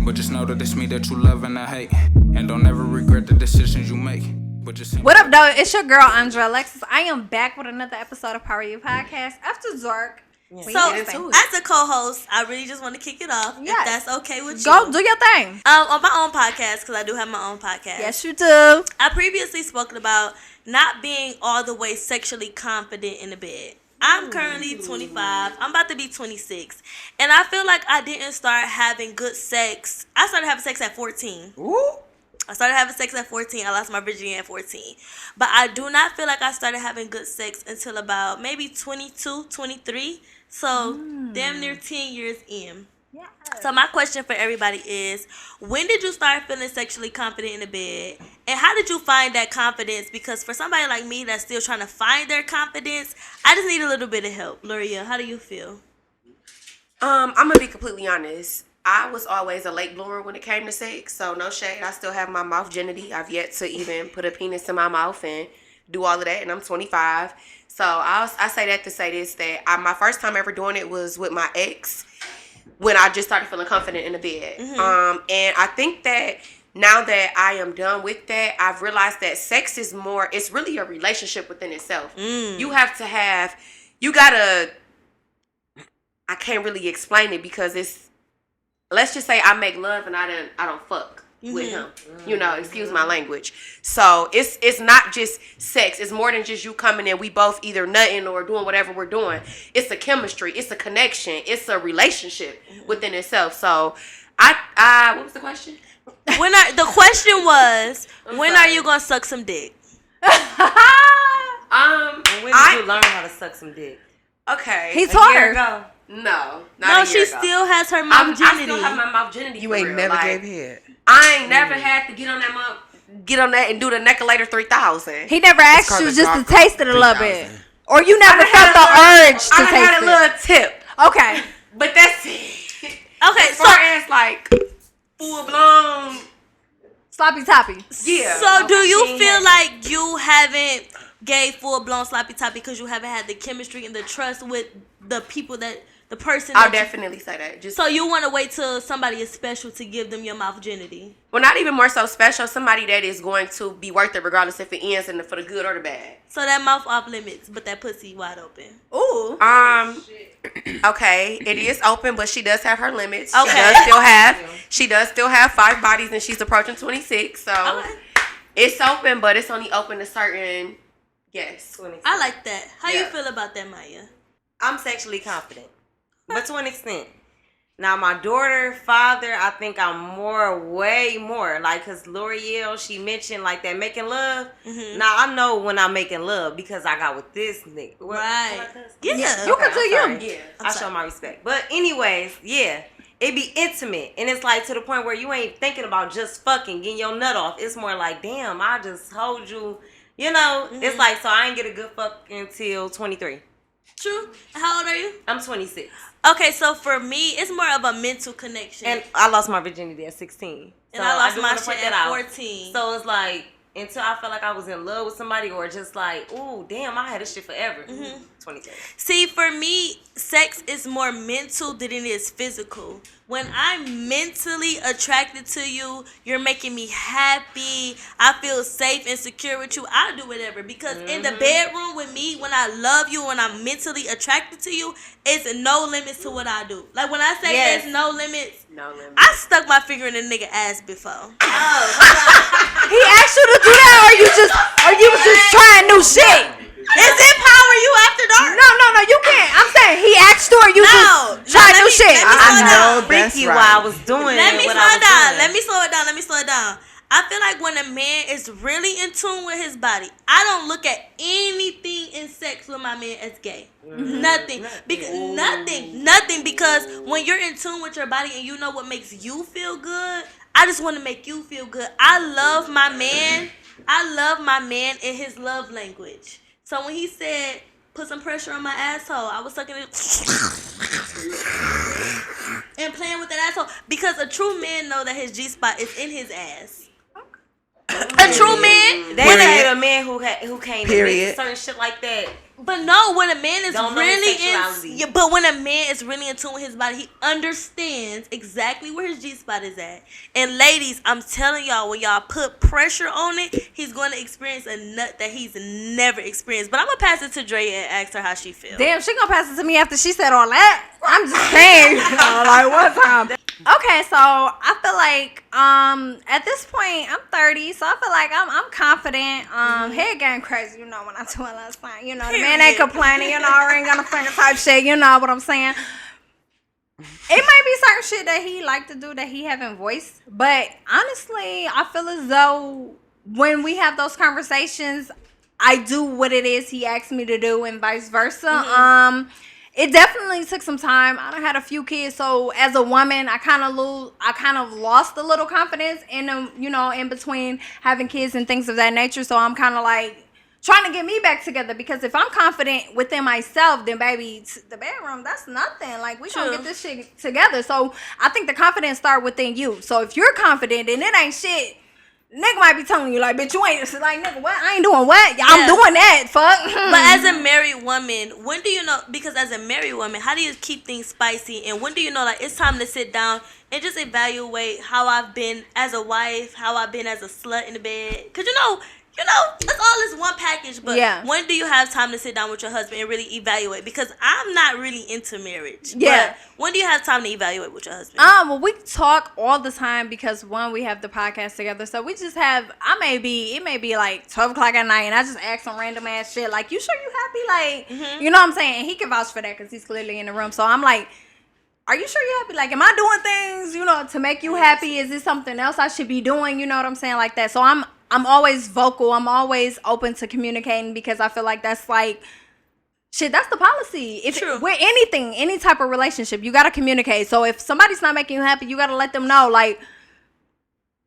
But just know that it's me that you love and I hate. And don't ever regret the decisions you make. What up, though? It's your girl, Andrea Alexis. I am back with another episode of Power You Podcast after dark. Yeah. So, as a co-host, I really just want to kick it off. Yes. If that's okay with you. Go do your thing. On my own podcast, because I do have my own podcast. Yes, you do. I previously spoken about not being all the way sexually confident in the bed. I'm currently 25. I'm about to be 26. And I feel like I didn't start having good sex. I started having sex at 14. Ooh. I started having sex at 14. I lost my virginity at 14. But I do not feel like I started having good sex until about maybe 22, 23. So, damn near 10 years in. Yeah. So, my question for everybody is, when did you start feeling sexually confident in the bed? And how did you find that confidence? Because for somebody like me that's still trying to find their confidence, I just need a little bit of help. Loria, how do you feel? I'm going to be completely honest. I was always a late bloomer when it came to sex, so no shade. I still have my mouth virginity. I've yet to even put a penis in my mouth and do all of that, and I'm 25. So I say that to say this, that my first time ever doing it was with my ex when I just started feeling confident in the bed. Mm-hmm. And I think that now that I am done with that, I've realized that sex is more, it's really a relationship within itself. You have to have, I can't really explain it because it's, let's just say I make love and I don't fuck with him. Excuse my language. So it's not just sex. It's more than just you coming in. We both either nutting or doing whatever we're doing. It's a chemistry. It's a connection. It's a relationship within itself. So what was the question? The question was, when are you gonna suck some dick? When did you learn how to suck some dick? Okay. He taught her. No, she still has her mouth virginity. I still have my mouth virginity. You ain't never gave head. I ain't never had to get on that and do the Neculator 3000. He never asked you just to taste it a little bit, or you never felt the urge to taste it. I had a little tip. Okay, but that's it. Okay, as far as like full blown sloppy toppy. Yeah. So do you feel like you haven't gave full blown sloppy toppy because you haven't had the chemistry and the trust with the people the person? I'll definitely say that. So you want to wait till somebody is special to give them your mouth virginity? Well, not even more so special. Somebody that is going to be worth it regardless if it ends for the good or the bad. So that mouth off limits, but that pussy wide open. Ooh. Okay, it is open, but she does have her limits. Okay. She does still have 5 bodies, and she's approaching 26. So it's open, but it's only open to certain. Yes. 26. I like that. How you feel about that, Maya? I'm sexually confident, but to an extent. Now, my daughter, father, I think I'm way more. Like, because L'Oreal, she mentioned, like, that making love. Mm-hmm. Now, I know when I'm making love because I got with this nigga. Right. Yeah. You can tell you. Yeah. I show my respect. But anyways, yeah. It be intimate. And it's, like, to the point where you ain't thinking about just fucking, getting your nut off. It's more like, damn, I just hold you. It's like, so I ain't get a good fuck until 23. True. How old are you? I'm 26. Okay, so for me, it's more of a mental connection. And I lost my virginity at 16. And I lost my shit at 14. So it's like, until I felt like I was in love with somebody or just like, ooh, damn, I had this shit forever. 23. See, for me, sex is more mental than it is physical. When I'm mentally attracted to you, you're making me happy. I feel safe and secure with you. I'll do whatever. Because in the bedroom with me, when I love you, when I'm mentally attracted to you, it's no limits to what I do. Like when I say there's no limits, I stuck my finger in a nigga ass before. He asked you to do that, or you was just trying new shit? Is it Power You After Dark? No, you can't. I'm saying he asked you, or you just trying new shit. I know that's right. While I was doing Let me slow it down. I feel like when a man is really in tune with his body, I don't look at anything in sex with my man as gay. Nothing. Because when you're in tune with your body and you know what makes you feel good, I just want to make you feel good. I love my man in his love language. So when he said, put some pressure on my asshole, I was sucking it and playing with that asshole. Because a true man know that his G-spot is in his ass. A true man. They hate a man who can't admit certain shit like that. But no, when a man is Don't know his really sexuality. but when a man is really in tune with his body, he understands exactly where his G spot is at. And ladies, I'm telling y'all, when y'all put pressure on it, he's going to experience a nut that he's never experienced. But I'm gonna pass it to Dre and ask her how she feels. Damn, she gonna pass it to me after she said all that. I'm just saying, like one time. Okay, so I feel like at this point I'm 30, so I feel like I'm confident. Head getting crazy, you know, when I do it last time. You know, the man ain't complaining, you know, ring on the finger type shit, you know what I'm saying? It might be certain shit that he like to do that he haven't voiced, but honestly, I feel as though when we have those conversations, I do what it is he asks me to do and vice versa. It definitely took some time. I done had a few kids, so as a woman, I kind of lost a little confidence in them, you know, in between having kids and things of that nature. So I'm kind of like trying to get me back together, because if I'm confident within myself, then baby, the bedroom, that's nothing. Like, we gonna get this shit together. So I think the confidence start within you. So if you're confident, then it ain't shit. Nigga might be telling you, like, bitch, you ain't, like, nigga, what? I ain't doing what? Yeah, I'm doing that, fuck. But as a married woman, when do you know, because as a married woman, how do you keep things spicy? And when do you know, like, it's time to sit down and just evaluate how I've been as a wife, how I've been as a slut in the bed? Because, you know, it's all this one package. But when do you have time to sit down with your husband and really evaluate? Because I'm not really into marriage. Yeah. But when do you have time to evaluate with your husband? Well, we talk all the time because, one, we have the podcast together. So we just have, it may be like 12 o'clock at night, and I just ask some random ass shit. Like, you sure you happy? Like, you know what I'm saying? And he can vouch for that because he's clearly in the room. So I'm like, are you sure you happy? Like, am I doing things, you know, to make you happy? Is this something else I should be doing? You know what I'm saying? Like that. So I'm always vocal. I'm always open to communicating, because I feel like that's like, shit, that's the policy. If with anything, any type of relationship, you got to communicate. So if somebody's not making you happy, you got to let them know, like,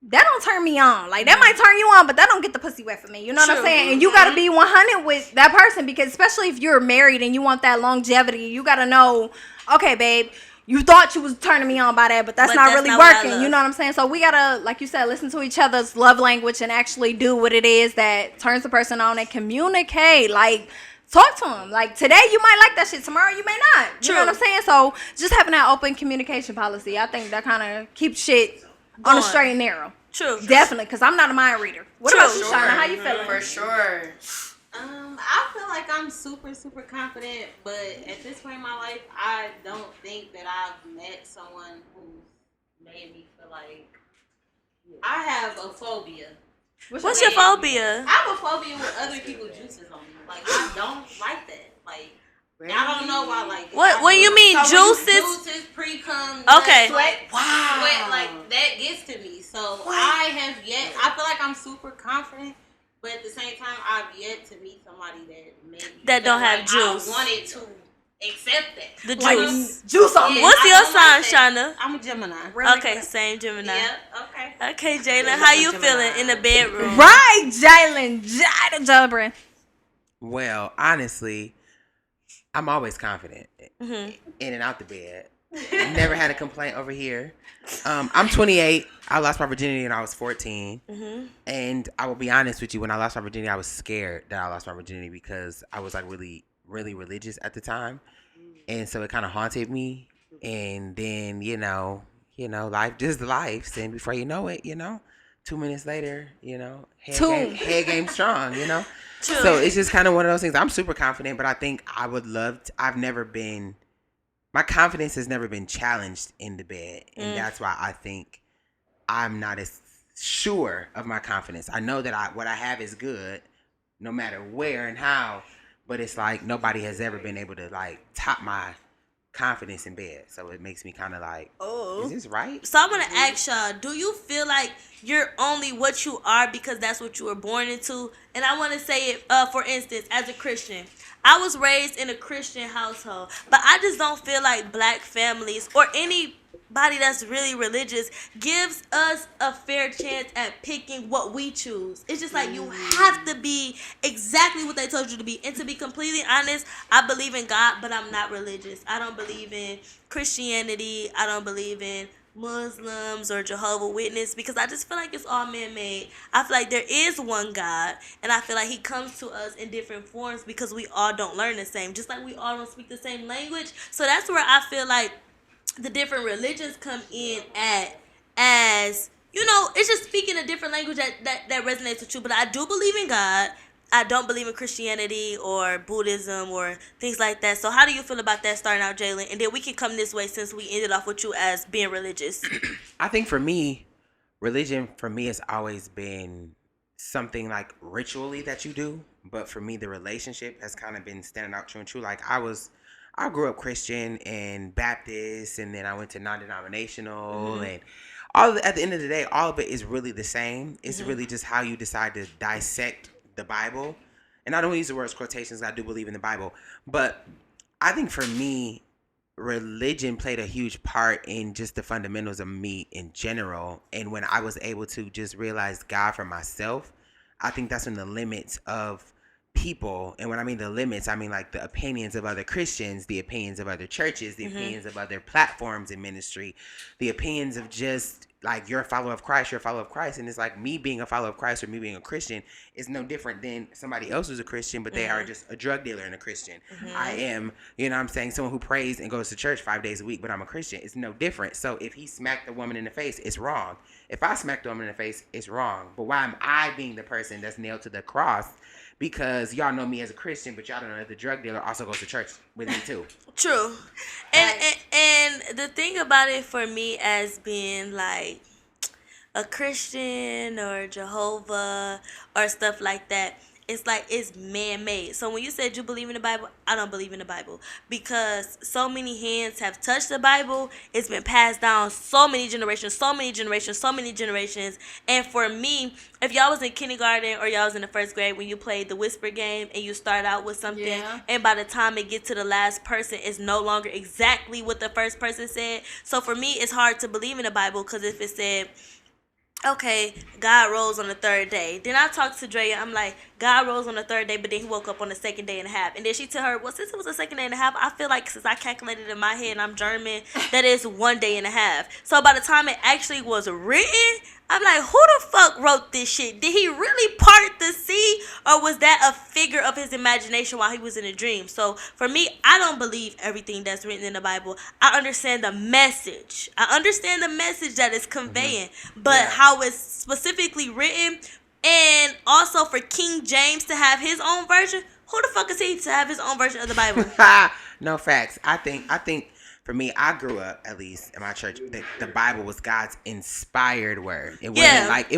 that don't turn me on. Like, that might turn you on, but that don't get the pussy wet for me. You know what I'm saying? And you got to be 100 with that person, because especially if you're married and you want that longevity, you got to know, okay, babe, you thought you was turning me on by that, but that's not really working. You know what I'm saying? So we gotta, like you said, listen to each other's love language and actually do what it is that turns the person on, and communicate. Like, talk to them. Like, today you might like that shit, tomorrow you may not. You know what I'm saying? So just having that open communication policy, I think that kind of keeps shit on the straight and narrow. True. Definitely, because I'm not a mind reader. What about you, Shauna? How you feeling? For sure. I feel like I'm super, super confident, but at this point in my life, I don't think that I've met someone who made me feel like I have a phobia. What's your phobia? I have a phobia with other people's juices on me. Like, I don't like that. Like, I don't know why. Like, what you mean, juices? Juices, pre-cum, okay, sweat, sweat, like that gets to me. So I have yet. I feel like I'm super confident. But at the same time, I've yet to meet somebody that don't have juice. I wanted to accept that. The juice. Juice on me. What's your sign, Shauna? I'm a Gemini. Okay, same Gemini. Yeah, okay. Okay, Jalen, how you feeling in the bedroom? Right, Jalen. Well, honestly, I'm always confident in and out the bed. Never had a complaint over here. I'm 28. I lost my virginity when I was 14. And I will be honest with you, when I lost my virginity, I was scared that I lost my virginity, because I was like really, really religious at the time. And so it kind of haunted me. And then, you know, life just life. And before you know it, 2 minutes later, head game strong, True. So it's just kind of one of those things. I'm super confident, but I think my confidence has never been challenged in the bed. And that's why I think I'm not as sure of my confidence. I know that what I have is good, no matter where and how, but it's like nobody has ever been able to like top my confidence in bed. So it makes me kind of like, is this right? So I want to ask y'all, do you feel like you're only what you are because that's what you were born into? And I want to say it, for instance, as a Christian, I was raised in a Christian household, but I just don't feel like black families or anybody that's really religious gives us a fair chance at picking what we choose. It's just like you have to be exactly what they told you to be. And to be completely honest, I believe in God, but I'm not religious. I don't believe in Christianity. I don't believe in Muslims or Jehovah's Witness, because I just feel like it's all man-made. I feel like there is one God, and I feel like he comes to us in different forms because we all don't learn the same, just like we all don't speak the same language. So that's where I feel like the different religions come in at, as, you know, it's just speaking a different language that resonates with you. But I do believe in God. I don't believe in Christianity or Buddhism or things like that. So how do you feel about that starting out, Jalen? And then we can come this way since we ended off with you as being religious. I think for me, religion for me has always been something like ritually that you do. But for me, the relationship has kind of been standing out true and true. Like I grew up Christian and Baptist, and then I went to non-denominational, and at the end of the day, all of it is really the same. It's really just how you decide to dissect the Bible. And I don't use the words quotations. I do believe in the Bible. But I think for me, religion played a huge part in just the fundamentals of me in general. And when I was able to just realize God for myself, I think that's when the limits of people, and when I mean the limits, I mean like the opinions of other Christians, the opinions of other churches, the opinions of other platforms in ministry, the opinions of just like you're a follower of Christ, and it's like me being a follower of Christ or me being a Christian is no different than somebody else who's a Christian, but they are just a drug dealer and a Christian. I am, you know what I'm saying, someone who prays and goes to church 5 days a week, but I'm a Christian. It's no different. So if he smacked a woman in the face, it's wrong. If I smacked a woman in the face, it's wrong. But why am I being the person that's nailed to the cross? Because y'all know me as a Christian, but y'all don't know that the drug dealer also goes to church with me too. True. And the thing about it for me as being like a Christian or Jehovah or stuff like that, it's like it's man-made. So when you said you believe in the Bible, I don't believe in the Bible, because so many hands have touched the Bible. It's been passed down so many generations. And for me, if y'all was in kindergarten or y'all was in the first grade when you played the whisper game and you start out with something, and by the time it gets to the last person, it's no longer exactly what the first person said. So for me, it's hard to believe in the Bible, because if it said, okay, God rose on the third day. Then I talked to Drea. I'm like, God rose on the third day, but then he woke up on the second day and a half. And then she tell her, well, since it was the second day and a half, I feel like since I calculated in my head and I'm German, that is 1 day and a half. So by the time it actually was written, I'm like, who the fuck wrote this shit? Did he really part the sea, or was that a figure of his imagination while he was in a dream? So for me, I don't believe everything that's written in the Bible. I understand the message. That it's conveying, but how it's specifically written, and also for King James to have his own version. Who the fuck is he to have his own version of the Bible? No, facts. I think for me, I grew up, at least in my church, the Bible was God's inspired word. It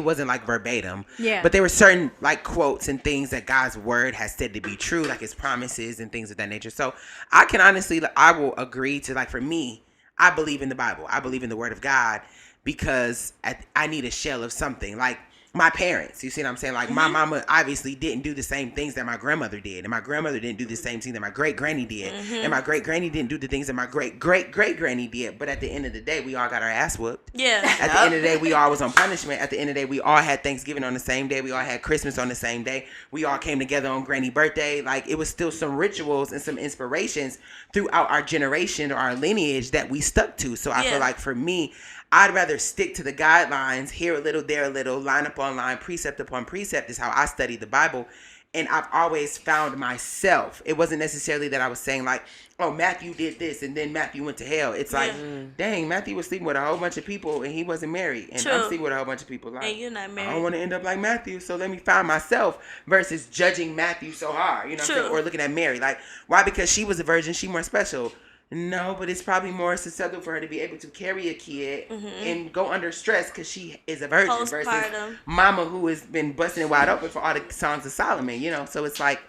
wasn't like verbatim. Yeah. But there were certain like quotes and things that God's word has said to be true, like his promises and things of that nature. So I can honestly, I will agree to, like, for me, I believe in the Bible. I believe in the word of God, because I need a shell of something. Like my parents, you see what I'm saying? Like my mama obviously didn't do the same things that my grandmother did, and my grandmother didn't do the same thing that my great granny did, and my great granny didn't do the things that my great granny did. But at the end of the day, we all got our ass whooped. Yeah. At the end of the day, we all was on punishment. At the end of the day, we all had Thanksgiving on the same day. We all had Christmas on the same day. We all came together on Granny's birthday. Like, it was still some rituals and some inspirations throughout our generation or our lineage that we stuck to. So I feel like for me, I'd rather stick to the guidelines, here a little, there a little, line upon line, precept upon precept is how I study the Bible. And I've always found myself. It wasn't necessarily that I was saying like, oh, Matthew did this and then Matthew went to hell. It's like, dang, Matthew was sleeping with a whole bunch of people and he wasn't married. And I'm sleeping with a whole bunch of people. Like, and you're not married. I don't want to end up like Matthew, so let me find myself, versus judging Matthew so hard, you know what I'm saying? Or looking at Mary. Like, why? Because she was a virgin, she more special. No, but it's probably more susceptible for her to be able to carry a kid and go under stress because she is a virgin, versus mama who has been busting it wide open for all the songs of Solomon, you know? So it's like,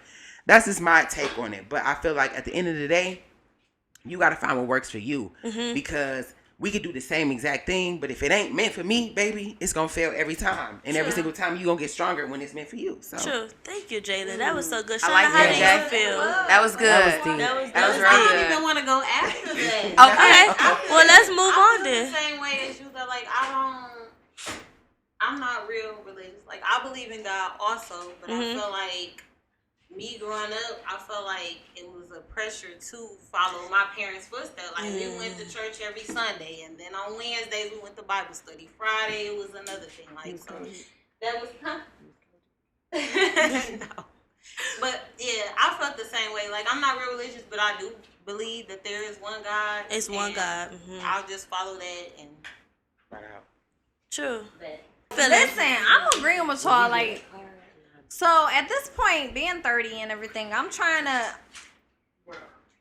that's just my take on it. But I feel like at the end of the day, you got to find what works for you, because we could do the same exact thing, but if it ain't meant for me, baby, it's going to fail every time. And every single time you're going to get stronger when it's meant for you. So. True. Thank you, Jalen. That was so good. I like how that, do you feel? That was good. That was real good. I don't even want to go after that. Okay. Well, let's move on then. The same way as you, though. Like, I'm not real religious. Like, I believe in God also, but I feel like me growing up, I felt like it was a pressure to follow my parents' footsteps. Like we went to church every Sunday, and then on Wednesdays we went to Bible study. Friday it was another thing. Like so, that was no. But yeah, I felt the same way. Like I'm not real religious, but I do believe that there is one God. It's one God. I'll just follow that and. Right out. True. Listen, I'm agreeing with y'all. Like, so at this point, being 30 and everything, I'm trying to.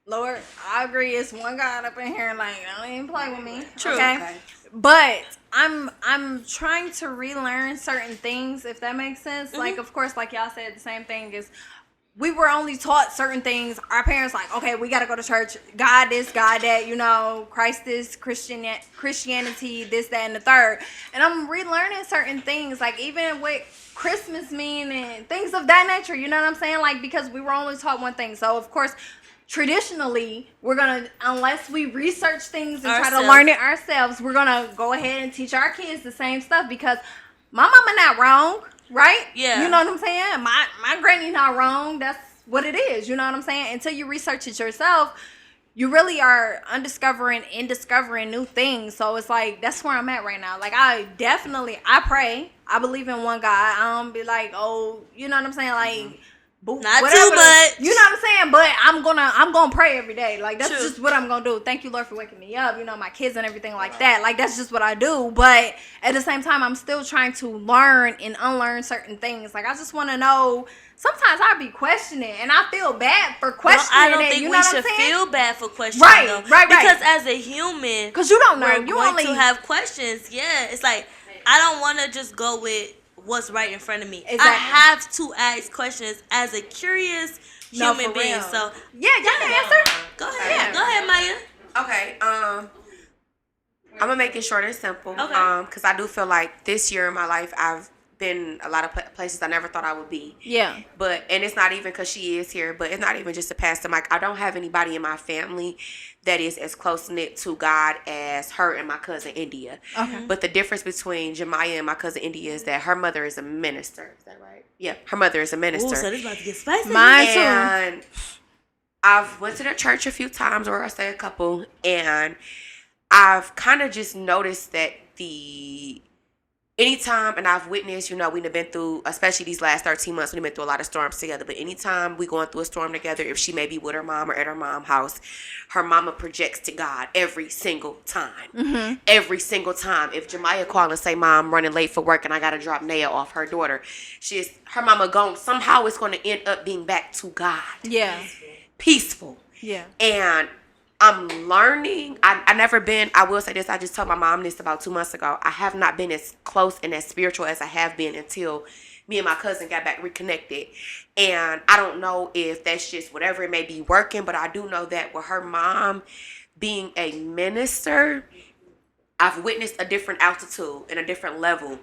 Lord, I agree. It's one God up in here. Like, don't even play with me. True. Okay. But I'm trying to relearn certain things, if that makes sense. Like, of course, like y'all said, the same thing is we were only taught certain things. Our parents like, okay, we gotta go to church. God this, God that, you know, Christ this, Christianity, this, that, and the third. And I'm relearning certain things, like even what Christmas mean and things of that nature. You know what I'm saying? Like, because we were only taught one thing. So of course, traditionally, we're gonna, unless we research things and try to learn it ourselves, we're gonna go ahead and teach our kids the same stuff because my mama not wrong, right? Yeah. You know what I'm saying? My granny not wrong. That's what it is. You know what I'm saying? Until you research it yourself, you really are discovering new things. So it's like, that's where I'm at right now. Like, I pray. I believe in one God. I don't be like, oh, you know what I'm saying? Like, not whatever too much. You know what I'm saying? But I'm gonna pray every day. Like, that's True. just what I'm gonna do. Thank you, Lord, for waking me up. You know, my kids and everything like that. Like, that's just what I do. But at the same time, I'm still trying to learn and unlearn certain things. Like, I just want to know. Sometimes I be questioning, and I feel bad for questioning. I don't it, think you know we what should I'm saying? feel bad for questioning, Right, though. right. Because as a human, because you don't know, we're you going only to have questions. Yeah, it's like I don't want to just go with what's right in front of me. Exactly. I have to ask questions as a curious human being. real. So yeah, y'all can answer. go ahead, go ahead, Maya. Okay, I'm gonna make it short and simple. Okay. Because I do feel like this year in my life I've been a lot of places I never thought I would be. Yeah. And it's not even because she is here, but it's not even just to pass the mic. I don't have anybody in my family that is as close knit to God as her and my cousin India. Okay. But the difference between Jemiah and my cousin India is that her mother is a minister. Is that right? Yeah, her mother is a minister. Ooh, so this about to get spicy. Mine too. And I've went to their church a few times, or I say a couple, and I've kind of just noticed that anytime, and I've witnessed, you know, we've been through, especially these last 13 months, we've been through a lot of storms together, but anytime we going through a storm together, if she may be with her mom or at her mom's house, her mama projects to God every single time. Mm-hmm. Every single time. If Jemiah call and say, Mom, I'm running late for work and I got to drop Naya off, her daughter, her mama somehow it's going to end up being back to God. Yeah. Peaceful. Yeah. And I'm learning. I will say this, I just told my mom this about 2 months ago. I have not been as close and as spiritual as I have been until me and my cousin got back reconnected. And I don't know if that's just whatever it may be working, but I do know that with her mom being a minister, I've witnessed a different altitude and a different level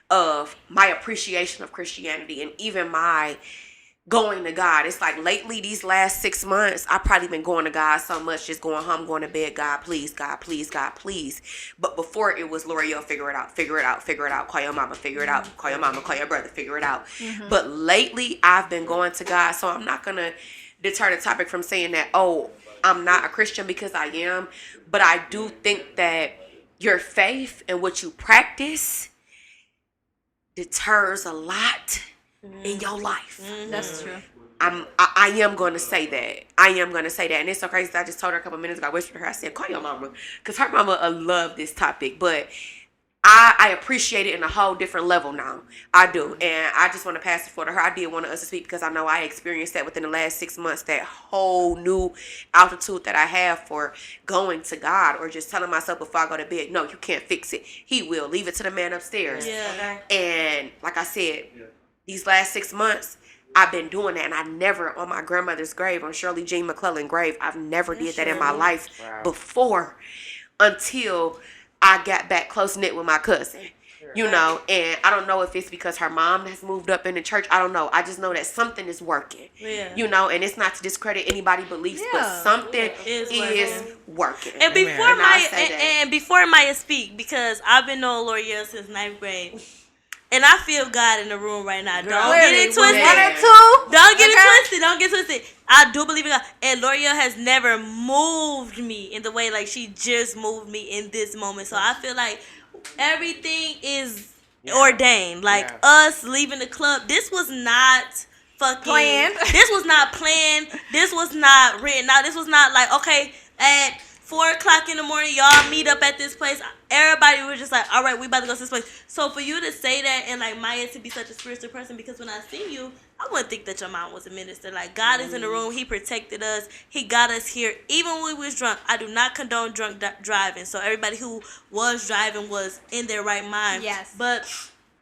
of my appreciation of Christianity and even my going to God. It's like lately, these last 6 months, I've probably been going to God so much, just going home, going to bed, God, please, God, please, God, please. But before it was, L'Oreal, figure it out, figure it out, figure it out, call your mama, figure it out, call your mama, call your brother, figure it out. Mm-hmm. But lately, I've been going to God, so I'm not going to deter the topic from saying that, oh, I'm not a Christian, because I am. But I do think that your faith and what you practice deters a lot in your life. Mm-hmm. That's true. I am going to say that. I am going to say that. And it's so crazy. I just told her a couple minutes ago. I whispered to her. I said, call your mama. Because her mama love this topic. But I appreciate it in a whole different level now. I do. And I just want to pass it for to her. I did want us to speak because I know I experienced that within the last 6 months. That whole new altitude that I have for going to God or just telling myself before I go to bed, no, you can't fix it. He will. Leave it to the man upstairs. Yeah. And like I said, these last 6 months, I've been doing that, and I never, on my grandmother's grave, on Shirley Jean McClellan grave, I've never did that in my life before until I got back close-knit with my cousin, you know, and I don't know if it's because her mom has moved up in the church. I don't know. I just know that something is working, you know, and it's not to discredit anybody's beliefs, but something is working. And before Maya speak, because I've been knowing L'Oreal since 9th grade. And I feel God in the room right now. Don't Clearly, get it twisted. one or two. Don't get it twisted. Don't get it twisted. I do believe in God. And L'Oreal has never moved me in the way like she just moved me in this moment. So I feel like everything is ordained. Like us leaving the club. This was not fucking planned. This was not planned. This was not written out. This was not like, okay, at 4:00 in the morning, y'all meet up at this place. Everybody was just like, all right, we about to go to this place. So for you to say that and like Maya to be such a spiritual person, because when I seen you, I wouldn't think that your mom was a minister. Like God is in the room. He protected us. He got us here. Even when we was drunk, I do not condone drunk driving. So everybody who was driving was in their right mind. Yes. But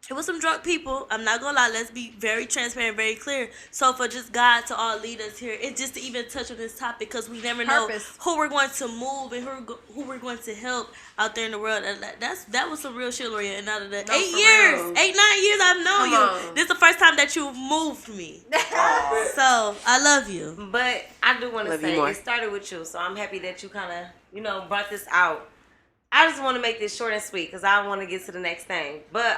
it was some drunk people. I'm not gonna lie. Let's be very transparent, very clear. So for just God to all lead us here, it's just to even touch on this topic because we never know who we're going to move and who we're going to help out there in the world. And that was some real shit, Loria. And out of the 8 years, 8-9 years I've known you, this is the first time that you've moved me. So I love you. But I do want to say more. it started with you, so I'm happy that you kind of brought this out. I just want to make this short and sweet because I want to get to the next thing. But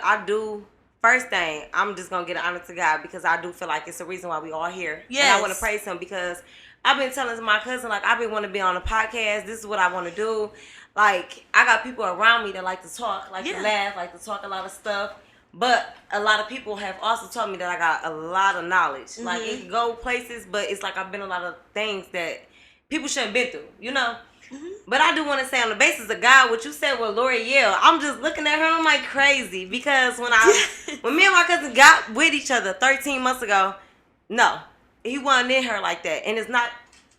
first thing, I'm just going to get an honor to God because I do feel like it's the reason why we all here. Yes. And I want to praise him because I've been telling my cousin, like, I've been wanting to be on a podcast. This is what I want to do. Like, I got people around me that like to talk, like to laugh, like to talk a lot of stuff. But a lot of people have also told me that I got a lot of knowledge. Mm-hmm. Like, it can go places, but it's like I've been a lot of things that people shouldn't been through, you know? Mm-hmm. But I do want to say on the basis of God, what you said with L'Oreal, I'm just looking at her and I'm like crazy because when me and my cousin got with each other 13 months ago, no, he wasn't in her like that. And it's not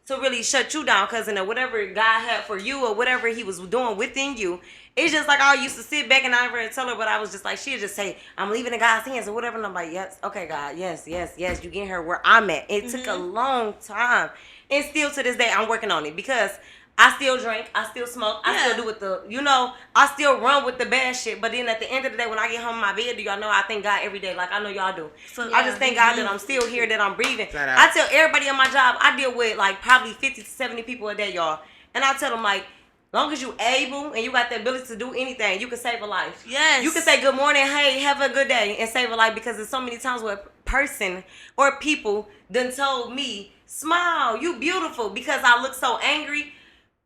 to really shut you down, cousin, or whatever God had for you or whatever he was doing within you. It's just like I used to sit back and I never tell her, but I was just like, she'd just say, I'm leaving in God's hands or whatever. And I'm like, yes, okay, God, yes, you getting her where I'm at. It took a long time. And still to this day, I'm working on it because I still drink, I still smoke, I still do with I still run with the bad shit. But then at the end of the day, when I get home in my bed, do y'all know I thank God every day, like I know y'all do. So, I just thank God that I'm still here, that I'm breathing. I tell everybody on my job, I deal with like probably 50 to 70 people a day, y'all. And I tell them like, long as you able and you got the ability to do anything, you can save a life. Yes. You can say good morning, hey, have a good day, and save a life because there's so many times where a person or people done told me, smile, you beautiful, because I look so angry.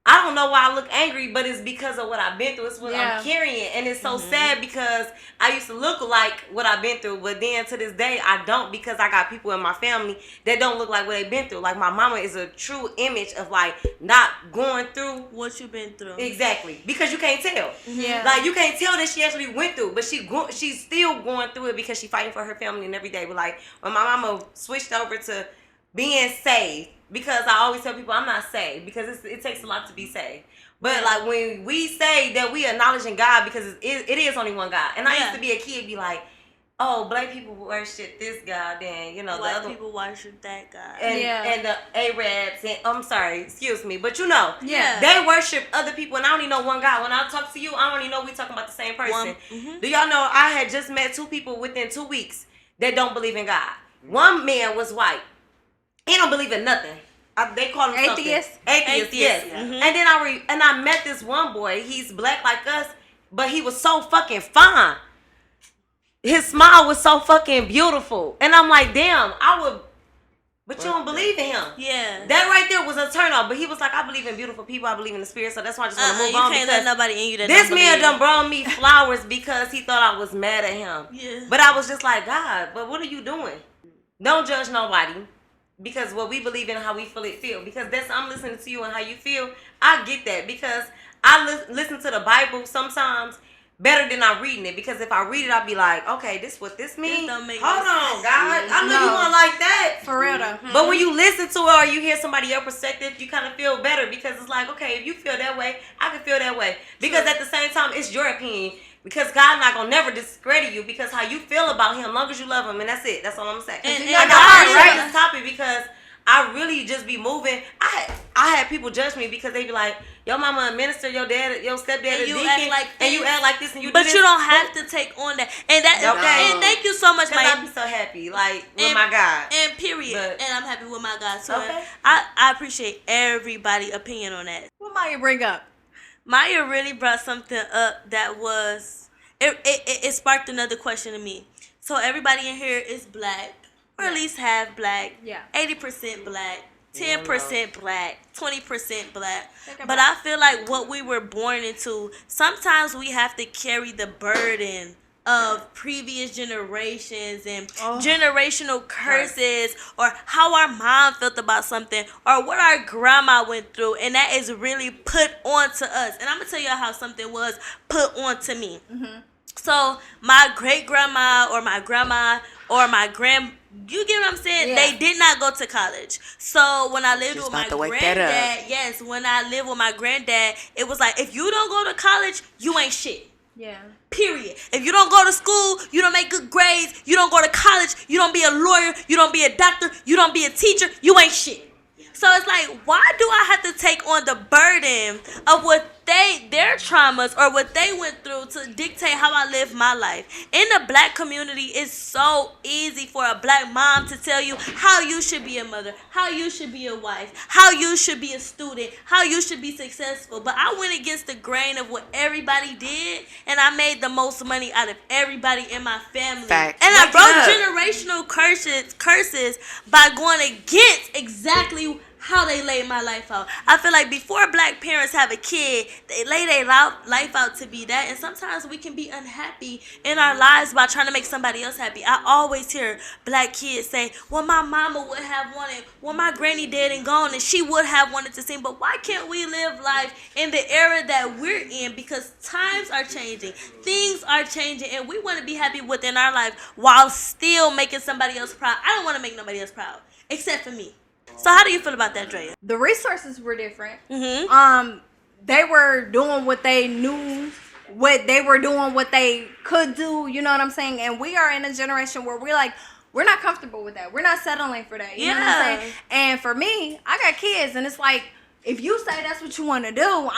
I don't know why I look angry, but it's because of what I've been through. It's what I'm carrying. And it's so sad because I used to look like what I've been through. But then to this day, I don't because I got people in my family that don't look like what they've been through. Like my mama is a true image of like not going through what you've been through. Exactly. Because you can't tell. Yeah. Like you can't tell that she actually went through. But she's still going through it because she's fighting for her family and every day. But like when my mama switched over to being saved, because I always tell people I'm not saved because it takes a lot to be saved. But like when we say that we acknowledging God because it is only one God. And I used to be a kid be like, oh, black people worship this God, then the white other people worship that God. And the Arabs and I'm sorry, excuse me, but they worship other people and I only know one God. When I talk to you, I only know we talking about the same person. Do y'all know I had just met 2 people within 2 weeks that don't believe in God. One man was white. He don't believe in nothing. They call him atheist. Atheist, yes. And then I met this one boy. He's black like us, but he was so fucking fine. His smile was so fucking beautiful, and I'm like, damn, but you don't believe in him. Yeah, that right there was a turn off. But he was like, I believe in beautiful people. I believe in the spirit. So that's why I just want to move on. You can't let nobody in you that this don't man believe. done brought me flowers because he thought I was mad at him. Yeah, but I was just like, God, but what are you doing? Don't judge nobody. Because what we believe in, how we feel. Because I'm listening to you and how you feel. I get that. Because I listen to the Bible sometimes better than I'm reading it. Because if I read it, I'll be like, okay, this what this means? Hold on, God. I know you want like that. For real though. But when you listen to it or you hear somebody else's perspective, you kind of feel better. Because it's like, okay, if you feel that way, I can feel that way. Because at the same time, it's your opinion. Because God not gonna never discredit you because how you feel about him, long as you love him, and that's it. That's all I'm saying. And I appreciate this topic because I really just be moving. I had people judge me because they be like, your mama a minister, your dad, your stepdad a deacon, and you act like this and you. But you don't have to take on that, and and thank you so much, Mike. I be so happy, like with my God. And period. And I'm happy with my God. So I appreciate everybody's opinion on that. What Maya bring up? Maya really brought something up that was it sparked another question to me. So everybody in here is black, or at least half black. Yeah. 80% black. 10% black, 20% black. But about I feel like what we were born into, sometimes we have to carry the burden of previous generations and generational curses, or how our mom felt about something, or what our grandma went through, and that is really put onto us. And I'm gonna tell you how something was put onto me. So my great grandma or my grandma or my you get what I'm saying? Yeah. They did not go to college. So when I lived Just with my about to wake that granddad, when I lived with my granddad, it was like, if you don't go to college, you ain't shit. Yeah. Period. If you don't go to school, you don't make good grades, you don't go to college, you don't be a lawyer, you don't be a doctor, you don't be a teacher, you ain't shit. So it's like, why do I have to take on the burden of what their traumas or what they went through to dictate how I live my life? In the black community, it's so easy for a black mom to tell you how you should be a mother, how you should be a wife, how you should be a student, how you should be successful. But I went against the grain of what everybody did, and I made the most money out of everybody in my family. Facts. And I broke generational curses by going against exactly how they laid my life out. I feel like before black parents have a kid, they lay their life out to be that. And sometimes we can be unhappy in our lives by trying to make somebody else happy. I always hear black kids say, well, my mama would have wanted, well, my granny dead and gone, and she would have wanted to sing. But why can't we live life in the era that we're in? Because times are changing. Things are changing. And we want to be happy within our life while still making somebody else proud. I don't want to make nobody else proud, except for me. So how do you feel about that, Drea? The resources were different. Mm-hmm. They were doing what they knew, what they could do. You know what I'm saying? And we are in a generation where we're not comfortable with that. We're not settling for that. You know what I'm saying? And for me, I got kids, and it's like, if you say that's what you want to do,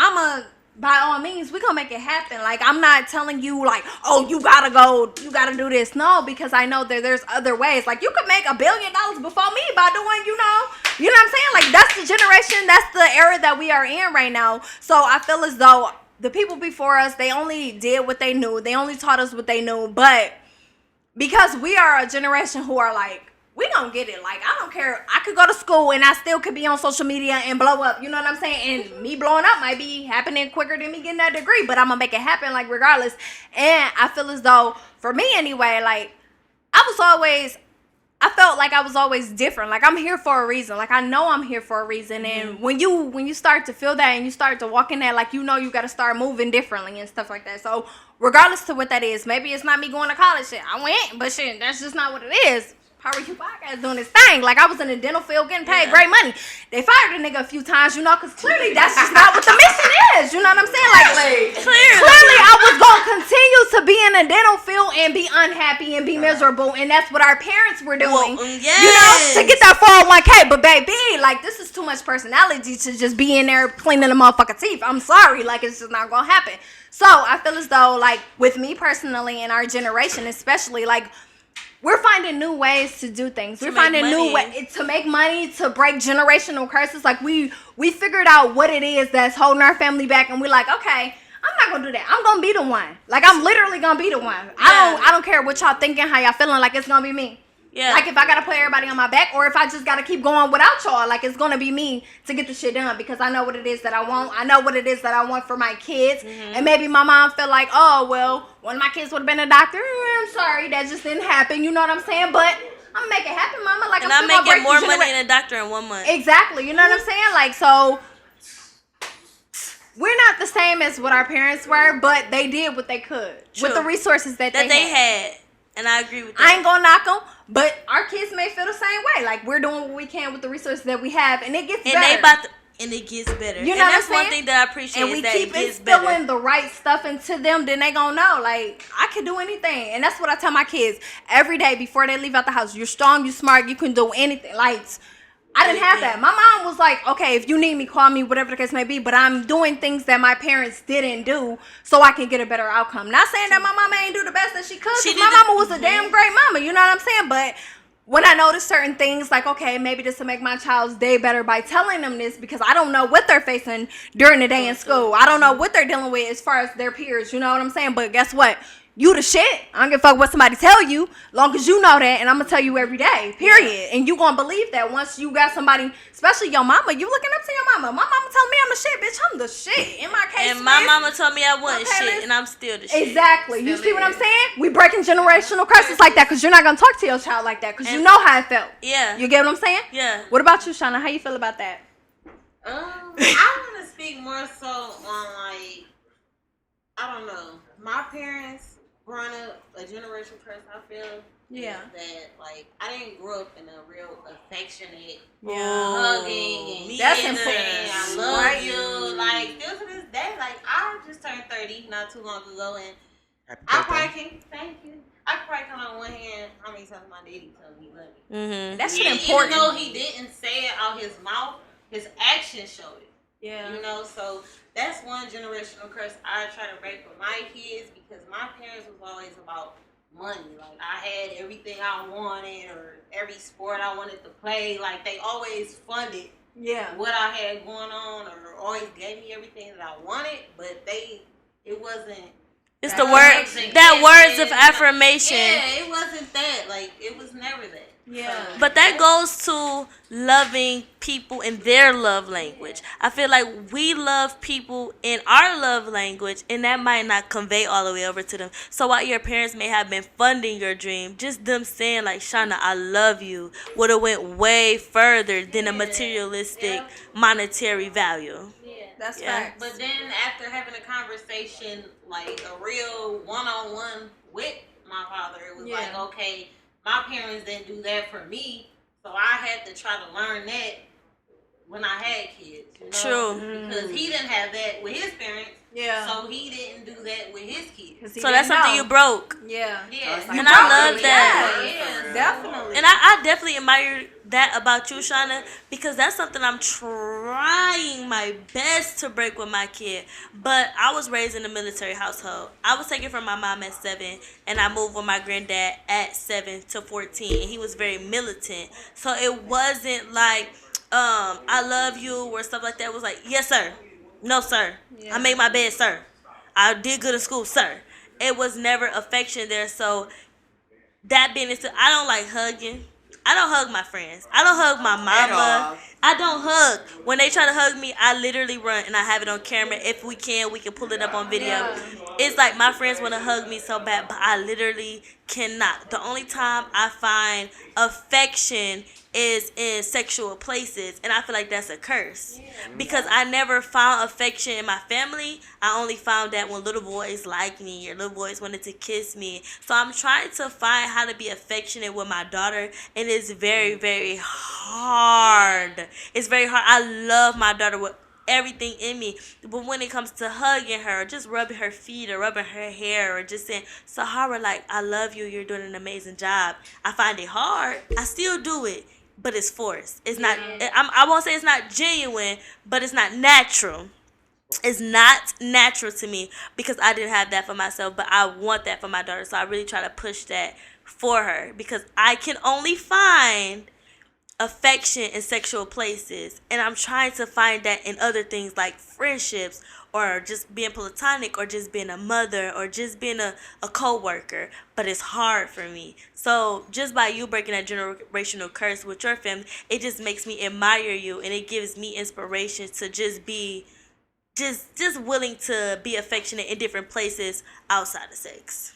by all means, we're going to make it happen. Like, I'm not telling you, like, oh, you got to go, you got to do this. No, because I know that there's other ways. Like, you could make $1 billion before me by doing, you know what I'm saying? Like, that's the generation, that's the era that we are in right now. So I feel as though the people before us, they only did what they knew. They only taught us what they knew. But because we are a generation who are like, we gonna get it. Like, I don't care. I could go to school and I still could be on social media and blow up. You know what I'm saying? And me blowing up might be happening quicker than me getting that degree, but I'm gonna make it happen, like, regardless. And I feel as though, for me anyway, like, I felt like I was always different. Like, I'm here for a reason. Like, I know I'm here for a reason. And when you start to feel that and you start to walk in that, like, you know you got to start moving differently and stuff like that. So regardless to what that is, maybe it's not me going to college. Shit, I went, but shit, that's just not what it is. Power You Podcast doing this thing. Like, I was in the dental field getting paid great money. They fired a nigga a few times, you know, because clearly that's just not what the mission is. You know what I'm saying? Like, clearly I was going to continue to be in the dental field and be unhappy and be miserable. And that's what our parents were doing. You know, to get that 401k. But baby, like, this is too much personality to just be in there cleaning the motherfucking teeth. I'm sorry. Like, it's just not going to happen. So I feel as though, like, with me personally and our generation especially, like, we're finding new ways to do things. We're finding new ways to make money, to break generational curses. Like, we figured out what it is that's holding our family back, and we're like, okay, I'm not gonna do that. I'm gonna be the one. Like, I'm literally gonna be the one. I don't care what y'all thinking, how y'all feeling. Like, it's gonna be me. Yeah. Like, if I gotta put everybody on my back, or if I just gotta keep going without y'all, like, it's gonna be me to get the shit done, because I know what it is that I want. I know what it is that I want for my kids. And maybe my mom felt like, oh, well, one of my kids would have been a doctor. I'm sorry, that just didn't happen. You know what I'm saying? But I'm gonna make it happen, mama. Like, and I'm making more money than a doctor in 1 month. Exactly. You know what I'm saying? Like, so we're not the same as what our parents were, but they did what they could with the resources that they had. And I agree with that. I ain't gonna knock them, but our kids may feel the same way. Like, we're doing what we can with the resources that we have, and it gets better. And it gets better. You know what I'm saying? That's one thing that I appreciate. And we keep instilling the right stuff into them, then they gonna know, like, I can do anything. And that's what I tell my kids every day before they leave out the house. You're strong, you're smart, you can do anything. Like, I didn't have that. My mom was like, okay, if you need me, call me, whatever the case may be. But I'm doing things that my parents didn't do so I can get a better outcome. Not saying that my mama ain't do the best that she could. My mama was a damn great mama. You know what I'm saying? But when I notice certain things, like, okay, maybe this will make my child's day better by telling them this, because I don't know what they're facing during the day in school. I don't know what they're dealing with as far as their peers. You know what I'm saying? But guess what? you the shit. I don't give a fuck what somebody tell you, long as you know that, and I'm gonna tell you every day, period. And you gonna believe that once you got somebody, especially your mama, you looking up to your mama. My mama told me I'm the shit, bitch. I'm the shit. In my case, And my mama told me I wasn't shit, and I'm still the shit. Exactly. You see what I'm saying? We breaking generational curses like that because you're not gonna talk to your child like that because you know how it felt. Yeah. You get what I'm saying? Yeah. What about you, Shauna? How you feel about that? I want to speak more so on like, I don't know, my parents growing up, a generational curse. I feel Yeah. that like I didn't grow up in a real affectionate, Yeah. hugging, and That's kissing, important. I love Right. you. Like still to this day, like I just turned 30 not too long ago, and Happy I birthday. probably can thank you. I could probably count on one hand how many times my daddy told me he loved me. Mm-hmm. That shit And important. even though he didn't say it out his mouth, his actions showed it. Yeah. You know, so that's one generational curse I try to break with my kids because my parents was always about money. Like I had everything I wanted or every sport I wanted to play. Like they always funded Yeah. what I had going on or always gave me everything that I wanted, but it wasn't. It's that the word, amazing. that words of Yeah, affirmation. Yeah, it wasn't that. Like it was never that. Yeah. So, But that goes to loving people in their love language. I feel like we love people in our love language, and that might not convey all the way over to them. So while your parents may have been funding your dream, just them saying like, Shauna, I love you, would have went way further than a materialistic monetary value. That's Yeah. facts. but then after having a conversation, like a real one-on-one with my father, it was Yeah. like, okay, my parents didn't do that for me, so I had to try to learn that when I had kids. You know? True. Because he didn't have that with his parents, Yeah. so he didn't do that with his kids. So that's something you broke. Yeah. Yeah, And I love that. Yeah. Definitely. And I definitely admire that about you, Shauna, because that's something I'm trying my best to break with my kid. But I was raised in a military household. I was taken from my mom at 7, and I moved with my granddad at 7 to 14. And he was very militant. So it wasn't like, I love you or stuff like that. It was like, yes, sir. No, sir. Yeah. I made my bed, sir. I did good in school, sir. It was never affection there. So that being said, I don't like hugging. I don't hug my friends. I don't hug my mama. I don't hug. When they try to hug me, I literally run, and I have it on camera. If we can pull it up on video. It's like my friends want to hug me so bad, but I literally cannot. The only time I find affection is in sexual places, and I feel like that's a curse because I never found affection in my family. I only found that when little boys liked me or little boys wanted to kiss me. So I'm trying to find how to be affectionate with my daughter, and it's very, very hard. It's very hard. I love my daughter with everything in me, but when it comes to hugging her, or just rubbing her feet or rubbing her hair, or just saying, Sahara, like, I love you, you're doing an amazing job, I find it hard. I still do it, but it's forced. It's not, I won't say it's not genuine, but it's not natural. It's not natural to me because I didn't have that for myself, but I want that for my daughter. So I really try to push that for her because I can only find affection in sexual places, and I'm trying to find that in other things like friendships or just being platonic or just being a mother or just being a co-worker, but it's hard for me. So just by you breaking that generational curse with your family, it just makes me admire you, and it gives me inspiration to just be just willing to be affectionate in different places outside of sex.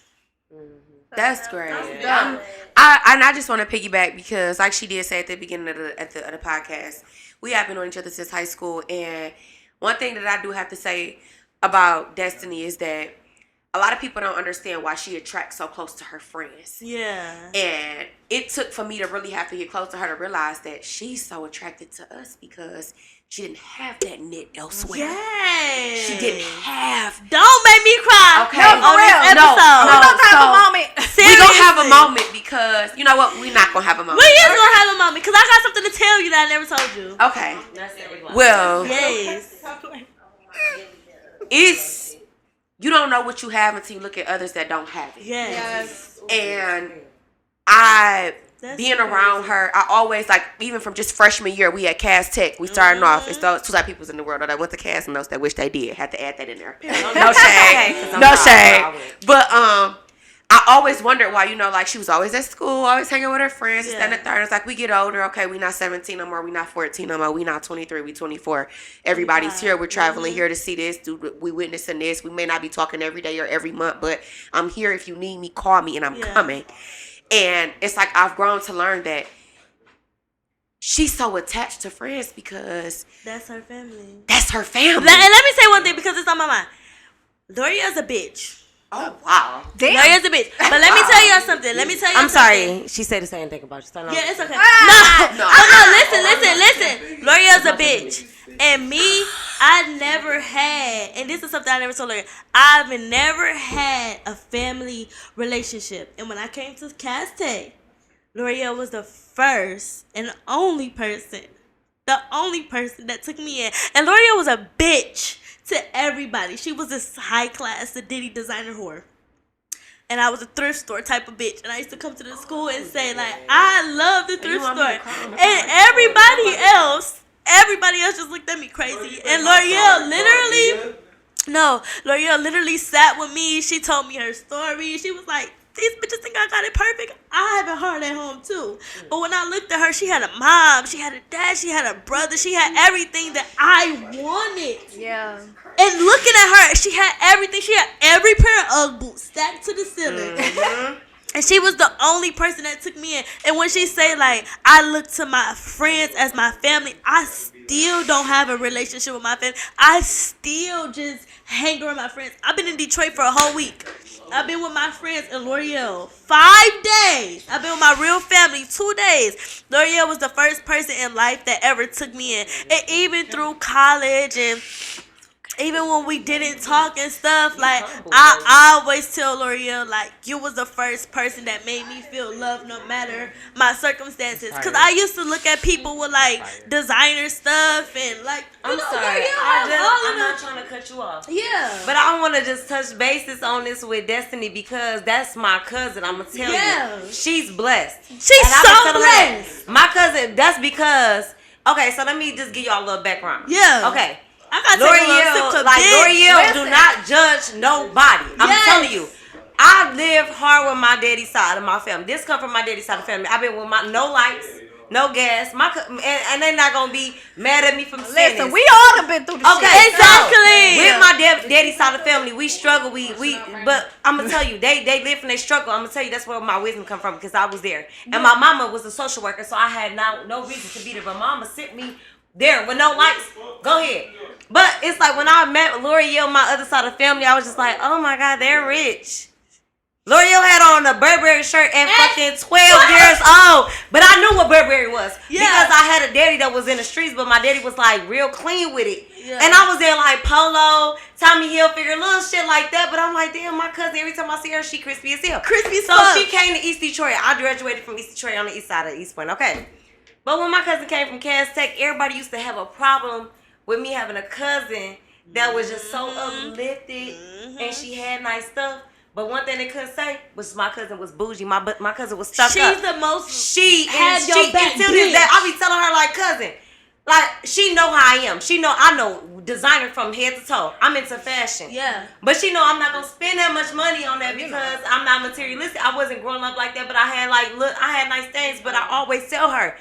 That's great. Yeah. I just want to piggyback because, like she did say at the beginning of the podcast, we have been on each other since high school. And one thing that I do have to say about Destiny is that a lot of people don't understand why she attracts so close to her friends. Yeah. And it took for me to really have to get close to her to realize that she's so attracted to us because she didn't have that knit elsewhere. Yes. She didn't have. Don't make me cry. Okay. On this episode. No. We're gonna have a moment. We're going to have a moment because, you know what? We're not going to have a moment. We is gonna have a moment because I got something to tell you that I never told you. Okay. Well, Yes. it's, you don't know what you have until you look at others that don't have it. Yes. And That's being around her, I always, like, even from just freshman year, we had Cass Tech. We started off. It's those two type peoples in the world that went to Cass and those that wish they did. Had to add that in there. No shade. No shade. But I always wondered why, like she was always at school, always hanging with her friends, Yeah. and the third. It's like we get older, okay, we not 17 no more, we not 14 no more, we not 23, we 24. Everybody's here, we're traveling here to see this, we witnessing this. We may not be talking every day or every month, but I'm here. If you need me, call me, and I'm coming. And it's like I've grown to learn that she's so attached to friends because that's her family. That's her family. And let me say one thing because it's on my mind. Loria's a bitch. Oh, wow. Damn. Loria's a bitch. But let me tell y'all something. I'm sorry. She said the same thing about you. So Yeah, it's okay. No. Listen. Loria's a bitch. And me, I never had, and this is something I never told Loria, I've never had a family relationship. And when I came to Cass Tech, Loria was the first and only person that took me in. And Loria was a bitch to everybody. She was this high class Sidity designer whore. And I was a thrift store type of bitch. And I used to come to the school and say, like, I love the thrift store. And everybody else just looked at me crazy. And L'Oreal literally sat with me. She told me her story. She was like, these bitches think I got it perfect. I have it hard at home too. But when I looked at her, she had a mom, she had a dad, she had a brother, she had everything that I wanted. Yeah. And looking at her, she had everything. She had every pair of Ugg boots stacked to the ceiling. And she was the only person that took me in. And when she say, like, I look to my friends as my family, I still don't have a relationship with my family. I still just hang around my friends. I've been in Detroit for a whole week. I've been with my friends in L'Oreal 5 days. I've been with my real family 2 days. L'Oreal was the first person in life that ever took me in. And even through college and even when we didn't talk and stuff, like, I always tell L'Oreal, like, you was the first person that made me feel loved no matter my circumstances. Because I used to look at people with, like, designer stuff and, like, I'm sorry. I'm not trying to cut you off. Yeah. But I want to just touch bases on this with Destiny because that's my cousin. I'm going to tell you. She's blessed. She's so blessed. My cousin, that's because, okay, so let me just give y'all a little background. Yeah. Okay. I got L'Oreal do not judge nobody. I'm telling you. I live hard with my daddy's side of my family. This come from my daddy's side of the family. I've been with my no lights, no gas. And they're not gonna be mad at me from saying Listen, this. we all have been through the shit. Exactly. So, with my daddy's side of the family, we struggle. But I'm gonna tell you, they live and they struggle. I'm gonna tell you that's where my wisdom come from because I was there. And my mama was a social worker, so I had no reason to be there. But mama sent me there with no lights. Go ahead. But it's like when I met L'Oreal, my other side of the family, I was just like, oh my God, they're rich. L'Oreal had on a Burberry shirt at fucking 12 years old. But I knew what Burberry was. Yeah. Because I had a daddy that was in the streets, but my daddy was like real clean with it. Yeah. And I was there like Polo, Tommy Hilfiger, little shit like that. But I'm like, damn, my cousin, every time I see her, she crispy as hell. So she came to East Detroit. I graduated from East Detroit on the east side of East Point. Okay. But when my cousin came from Cass Tech, everybody used to have a problem with me having a cousin that was just so uplifted and she had nice stuff. But one thing they couldn't say was my cousin was bougie. My cousin was stuck up. She's the most. She had your back. Until this day, I be telling her like, cousin, like she know how I am. She know I know designer from head to toe. I'm into fashion. Yeah. But she know I'm not gonna spend that much money on that because I'm not materialistic. I wasn't growing up like that, but I had nice things. But I always tell her,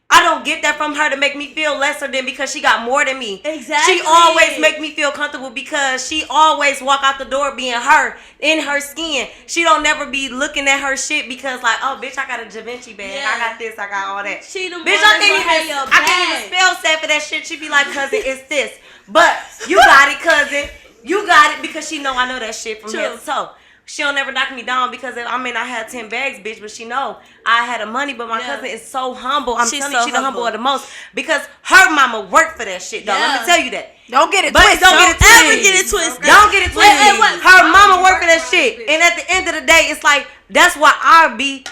I don't get that from her to make me feel lesser than because she got more than me. Exactly. She always make me feel comfortable because she always walk out the door being her, in her skin. She don't never be looking at her shit because like, oh bitch, I got a Da Vinci bag. Yeah. I got this, I got all that. She the bitch, I can't even spell set for that shit. She be like, cousin, it's this. But you got it, cousin. You got it because she know I know that shit from head to toe. She don't never knock me down because I had 10 bags, bitch, but she know I had the money. But my cousin is so humble. I'm telling you, she's the humble of the most because her mama worked for that shit, though. Let me tell you that. Don't get it twisted. Don't get it twisted. Her mama worked for that shit. And at the end of the day, it's like, that's why I be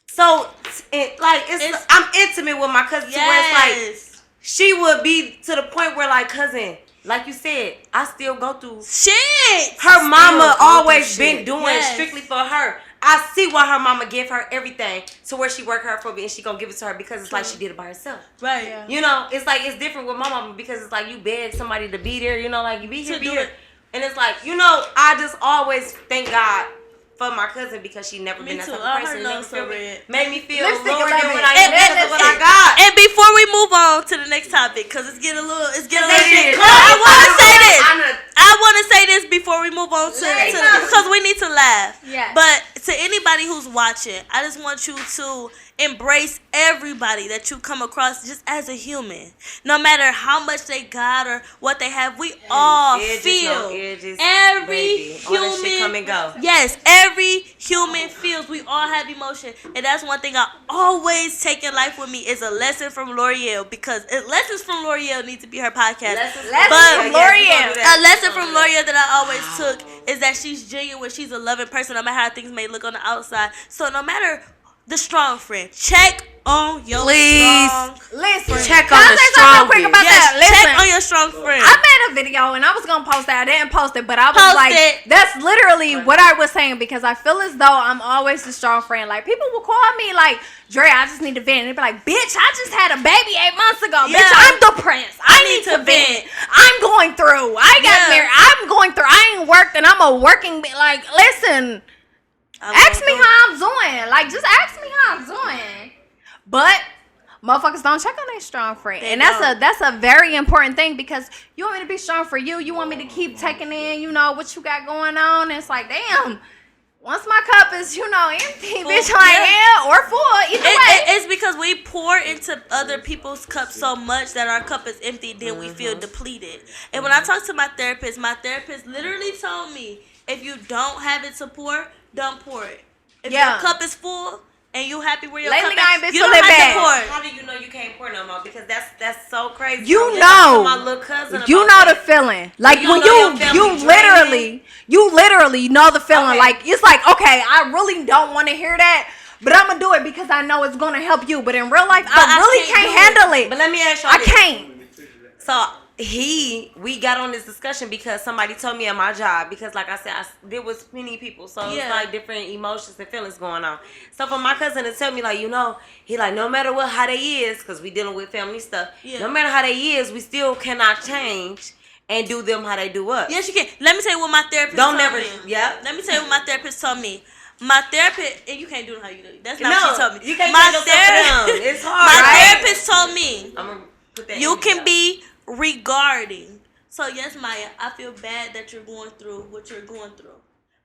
so, I'm intimate with my cousin to where it's like, she would be to the point where like, cousin, like you said, I still go through shit. Her mama always been doing strictly for her. I see why her mama give her everything to where she work her for me and she gonna give it to her because it's like she did it by herself. Right. Yeah. You know, it's like it's different with my mama because it's like you beg somebody to be there, you know, like you be here. And it's like, you know, I just always thank God for my cousin because she never been that too. type of person. Her nose so red. Made me feel Lipstick lower than 11. what I am because of what I got. And before we move on to the next topic, because it's getting a little It shit. is. I want to say this before we move on to because we need to laugh. Yes. But to anybody who's watching, I just want you to embrace everybody that you come across just as a human. No matter how much they got or what they have, we all feel. Every human shit come and go. Yes, every human feels. We all have emotion. And that's one thing I always take in life with me is a lesson from L'Oreal, because lessons from L'Oreal need to be her podcast. Lessons from L'Oreal. A lesson from L'Oreal that I always took is that she's genuine. She's a loving person no matter how things may look on the outside. So no matter the strong friend, check on your strong Listen, Check can on I the say strong something quick about Yes, that? Listen, check on your strong friend. I made a video and I was gonna post that. I didn't post it, but I was Post like, it. that's literally what I was saying, because I feel as though I'm always the strong friend. Like, people will call me like, Dre, I just need to vent. And they be like, bitch, I just had a baby 8 months ago. Yeah. Bitch, I'm depressed. I need to vent. I'm going through. I got married. I'm going through. I ain't worked and I'm a working like, listen, ask me how I'm doing. Like, just ask me how I'm doing. But motherfuckers don't check on their strong friend. And that's a very important thing, because you want me to be strong for you. You want me to keep taking in, you know, what you got going on. And it's like, damn, once my cup is, you know, empty, Full, bitch, like, yeah, or full, either way. It's because we pour into other people's cups so much that our cup is empty, then we feel depleted. And when I talk to my therapist literally told me, if you don't have it to pour, don't pour it. If your cup is full and you happy where your Lately, cup I is, ain't been you don't feeling have bad. to pour. How do you know you can't pour no more? Because that's so crazy. You I was know. talking to my little cousin You about know that. the feeling. Like, You when know your family you literally know the feeling. Okay. Like, it's like, okay, I really don't want to hear that, but I'm gonna do it because I know it's gonna help you. But in real life, I really can't handle it. But let me ask you I this. can't. So we got on this discussion because somebody told me at my job, because like I said, there was many people, so it's like different emotions and feelings going on. So for my cousin to tell me, like, you know, he like, no matter what, how they is, because we dealing with family stuff, no matter how they is, we still cannot change and do them how they do us. Yes, you can. Let me tell you what my therapist told me. Let me tell you what my therapist told me. My therapist, and you can't do it how you do it. That's not what she told me. You can't my take yourself down. It's hard. My right? therapist told me, I'm gonna put that you in can there. be regarding. So yes, Maya, I feel bad that you're going through what you're going through.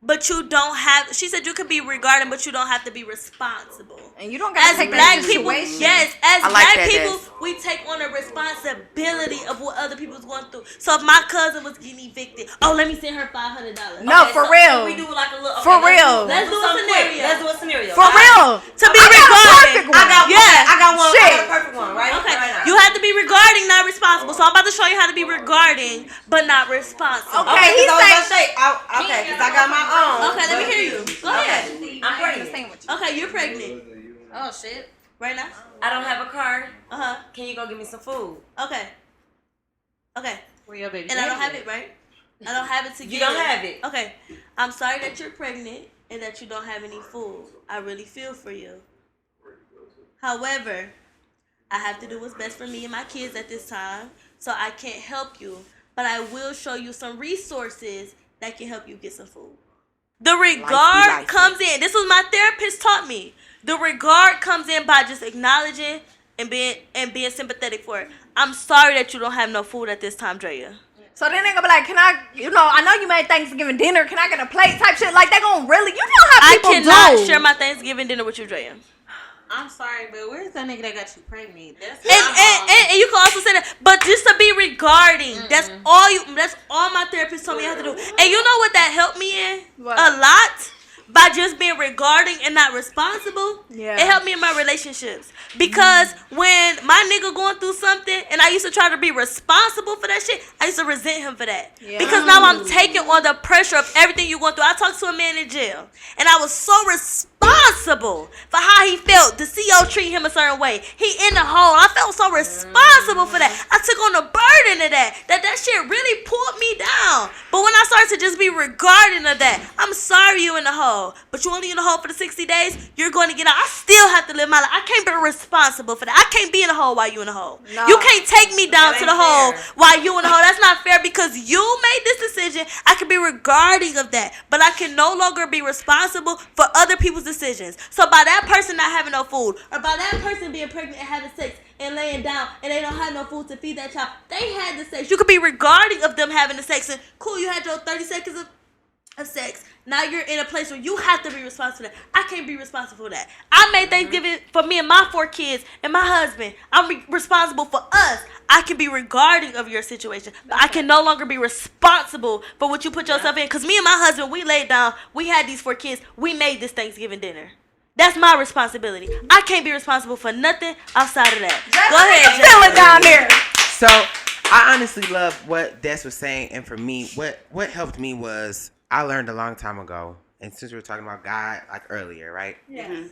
But you don't have, she said you can be regarding, but you don't have to be responsible. And you don't gotta As take black that people, situation. yes, as I like black that, people, Des. we take on the responsibility of what other people's going through. So if my cousin was getting evicted, oh, let me send her $500. No, for real. We do like a little. For real. Let's do a something quick. scenario. Let's do a scenario. For real. To be I got a regarding. perfect one. I got one. Shit. I got a perfect one. Right. Okay, Right now. you have to be regarding, not responsible. So I'm about to show you how to be regarding, but not responsible. Okay, he Okay, because I got my own. Okay, let me hear you. Go ahead. I'm pregnant. Okay, you're pregnant. Oh shit. Right now? I don't have a car. Uh-huh. Can you go get me some food? Okay. Okay. Where your baby? And I don't have it, right? I don't have it to give. You don't have it. Okay. I'm sorry that you're pregnant and that you don't have any food. I really feel for you. However, I have to do what's best for me and my kids at this time, so I can't help you. But I will show you some resources that can help you get some food. The regard comes in. This was my therapist taught me. The regard comes in by just acknowledging and being sympathetic for it. I'm sorry that you don't have no food at this time, Drea. So then they gonna be like, can I, you know, I know you made Thanksgiving dinner. Can I get a plate type shit? Like, they gonna really, you know how people I cannot do. share my Thanksgiving dinner with you, Drea. I'm sorry, but where's that nigga that got you pregnant? That's And you can also say that, but just to be regarding, that's all my therapist told me I have to do. And you know what that helped me in? What? A lot. By just being regarding and not responsible, Yeah. it helped me in my relationships. Because when my nigga going through something and I used to try to be responsible for that shit, I used to resent him for that. Yeah. Because now I'm taking on the pressure of everything you're going through. I talked to a man in jail and I was so responsible responsible for how he felt. The CO treat him a certain way. He in the hole. I felt so responsible for that. I took on the burden of that. That shit really pulled me down. But when I started to just be regarding of that, I'm sorry you in the hole. But you only in the hole for the 60 days, you're going to get out. I still have to live my life. I can't be responsible for that. I can't be in the hole while you in the hole. No. You can't take me down to the hole while you in the hole. That's not fair because you made this decision. I can be regarding of that. But I can no longer be responsible for other people's decisions. So by that person not having no food, or by that person being pregnant and having sex and laying down and they don't have no food to feed that child, they had the sex. You could be regarding of them having the sex and cool, you had your 30 seconds of sex. Now you're in a place where you have to be responsible for that. I can't be responsible for that. I made Thanksgiving for me and my 4 kids and my husband. I'm responsible for us. I can be regarding of your situation, but I can no longer be responsible for what you put yourself in. Because me and my husband, we laid down. We had these 4 kids. We made this Thanksgiving dinner. That's my responsibility. I can't be responsible for nothing outside of that. Go ahead, Feel it down there. So I honestly love what Des was saying, and for me, what helped me was I learned a long time ago, and since we were talking about God like earlier, right? Yes. Mm-hmm.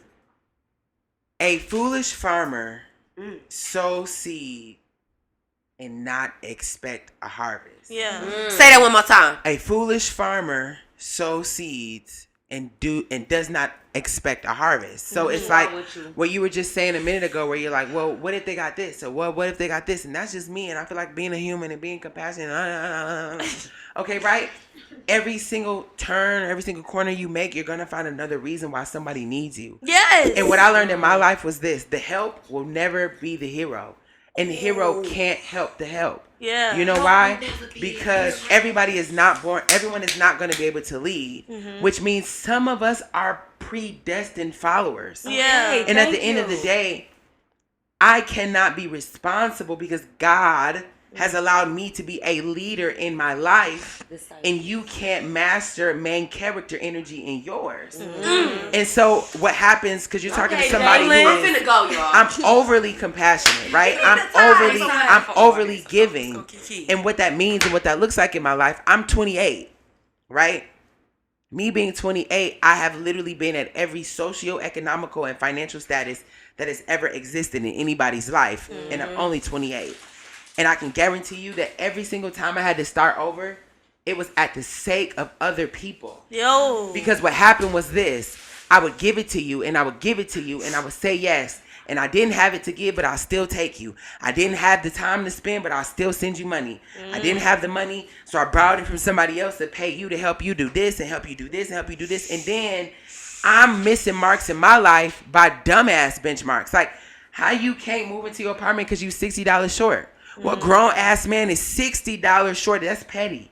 A foolish farmer sows seed and not expect a harvest. Yeah. Say that one more time. A foolish farmer sows seeds and does not expect a harvest. So it's like what you were just saying a minute ago, where you're like, well, what if they got this? Or what if they got this? And that's just me. And I feel like being a human and being compassionate. Okay, right? Every single turn, every single corner you make, you're going to find another reason why somebody needs you. Yes. And what I learned in my life was this: the help will never be the hero. And the hero can't help the help. Yeah. You know why? Because everybody is not born. Everyone is not going to be able to lead, which means some of us are predestined followers. Yeah. And at the end of the day, I cannot be responsible because God has allowed me to be a leader in my life, and you can't master main character energy in yours. And so what happens, because you're talking to somebody who I'm is, finna go, y'all. I'm overly compassionate, right? I'm overly giving. And what that means and what that looks like in my life, I'm 28, right? Me being 28, I have literally been at every socio-economical and financial status that has ever existed in anybody's life. And I'm only 28. And I can guarantee you that every single time I had to start over, it was at the sake of other people. Yo. Because what happened was this: I would give it to you, and I would give it to you, and I would say yes. And I didn't have it to give, but I'll still take you. I didn't have the time to spend, but I'll still send you money. I didn't have the money, so I borrowed it from somebody else to pay you to help you do this and help you do this and help you do this. And then I'm missing marks in my life by dumbass benchmarks. Like, how you can't move into your apartment because you $60 short? What grown ass man is $60 short? That's petty.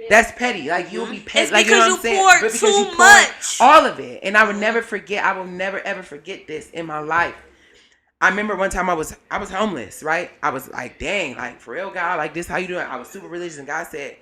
That's petty. Like, you'll be petty. It's like, because you know you what I'm saying? poured But because too you poured much. all of it. And I would never forget. I will never ever forget this in my life. I remember one time I was homeless, right? I was like, dang, like, for real, God, like, this how you doing? I was super religious, and God said,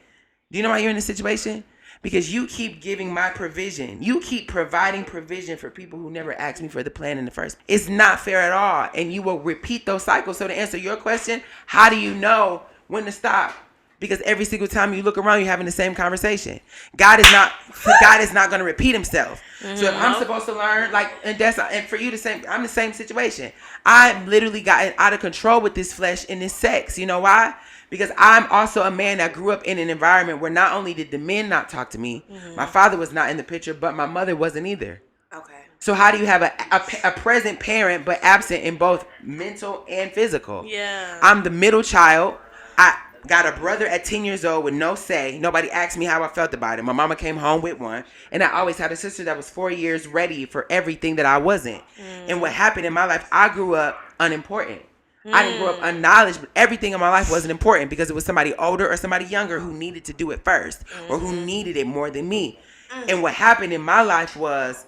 do you know why you're in this situation? Because you keep giving my provision. You keep providing provision for people who never asked me for the plan in the first place. It's not fair at all. And you will repeat those cycles. So to answer your question, how do you know when to stop? Because every single time you look around, you're having the same conversation. God is not going to repeat himself. So if I'm supposed to learn, like, and for you the same, I'm the same situation. I'm literally gotten out of control with this flesh and this sex. You know why? Because I'm also a man that grew up in an environment where not only did the men not talk to me, my father was not in the picture, but my mother wasn't either. Okay. So how do you have a present parent but absent in both mental and physical? Yeah. I'm the middle child. I got a brother at 10 years old with no say. Nobody asked me how I felt about it. My mama came home with one. And I always had a sister that was 4 years ready for everything that I wasn't. And what happened in my life, I grew up unimportant. I didn't grow up unknowledged, but everything in my life wasn't important because it was somebody older or somebody younger who needed to do it first or who needed it more than me. And what happened in my life was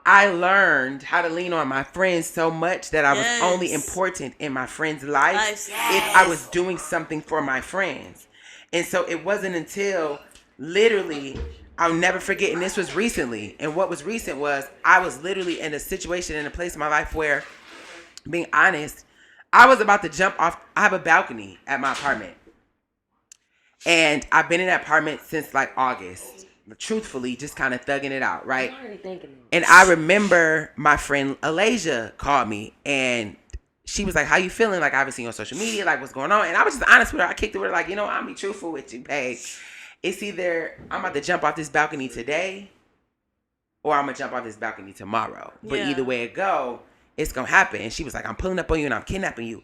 I learned how to lean on my friends so much that I was only important in my friend's life if I was doing something for my friends. And so it wasn't until literally, I'll never forget, and this was recently, and what was recent was I was literally in a situation, in a place in my life where, being honest, I was about to jump off. I have a balcony at my apartment. And I've been in that apartment since like August, truthfully, just kind of thugging it out, right? I'm already thinking. And I remember my friend Alasia called me and she was like, how you feeling? Like, I haven't seen you on social media. Like, what's going on? And I was just honest with her. I kicked it with her like, I'll be truthful with you, babe. It's either I'm about to jump off this balcony today or I'm going to jump off this balcony tomorrow. But either way it go, it's going to happen. And she was like, I'm pulling up on you and I'm kidnapping you.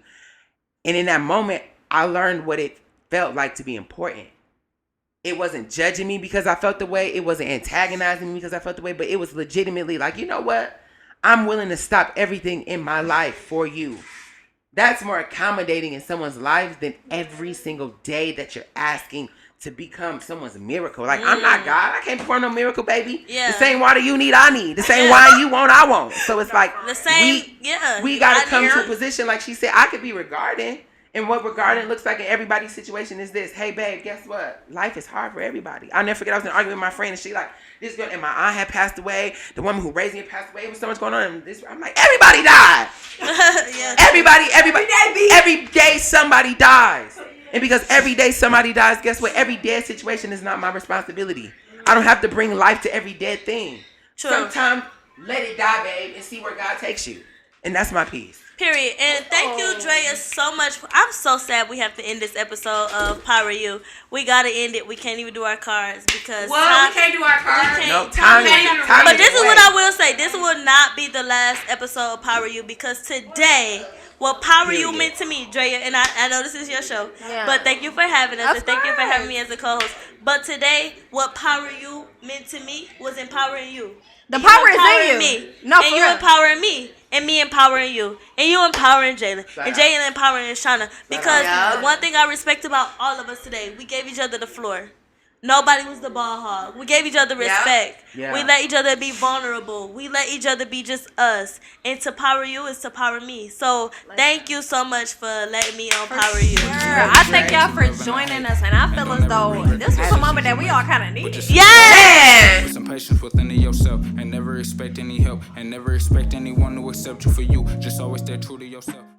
And in that moment, I learned what it felt like to be important. It wasn't judging me because I felt the way. It wasn't antagonizing me because I felt the way. But it was legitimately like, you know what? I'm willing to stop everything in my life for you. That's more accommodating in someone's life than every single day that you're asking to become someone's miracle. Like, I'm not God. I can't perform no miracle, baby. Yeah. The same water you need, I need. The same wine you want, I want. So it's like, the same, we got to come to a position, like she said, I could be regarding. And what regarding looks like in everybody's situation is this. Hey, babe, guess what? Life is hard for everybody. I'll never forget, I was in an argument with my friend, and she like, this girl, and my aunt had passed away. The woman who raised me had passed away. There was so much going on. And this, I'm like, everybody died. Everybody. Every day somebody dies. And because every day somebody dies, guess what? Every dead situation is not my responsibility. I don't have to bring life to every dead thing. True. Sometimes let it die, babe, and see where God takes you. And that's my piece. Period. And thank you, Drea, so much. I'm so sad we have to end this episode of Power You. We gotta end it. We can't even do our cards because we can't do our cards. No, time. But this is what I will say. This will not be the last episode of Power You because today, what Power You meant to me, Drea, and I know this is your show, but thank you for having us and thank you for having me as a co-host. But today, what Power You meant to me was empowering you. The power is in you. Me. No, and you empowering me. And me empowering you. And you empowering Jalen. And Jalen empowering Shauna. Because one thing I respect about all of us today, we gave each other the floor. Nobody was the ball hog. We gave each other respect. Yeah. We let each other be vulnerable. We let each other be just us. And to power you is to power me. So thank you so much for letting me empower you. Sure. I thank y'all for joining us. And I feel as though this was a moment that we all kind of needed. Yes! Put some patience within yourself and never expect any help and never expect anyone to accept you for you. Just always stay true to yourself.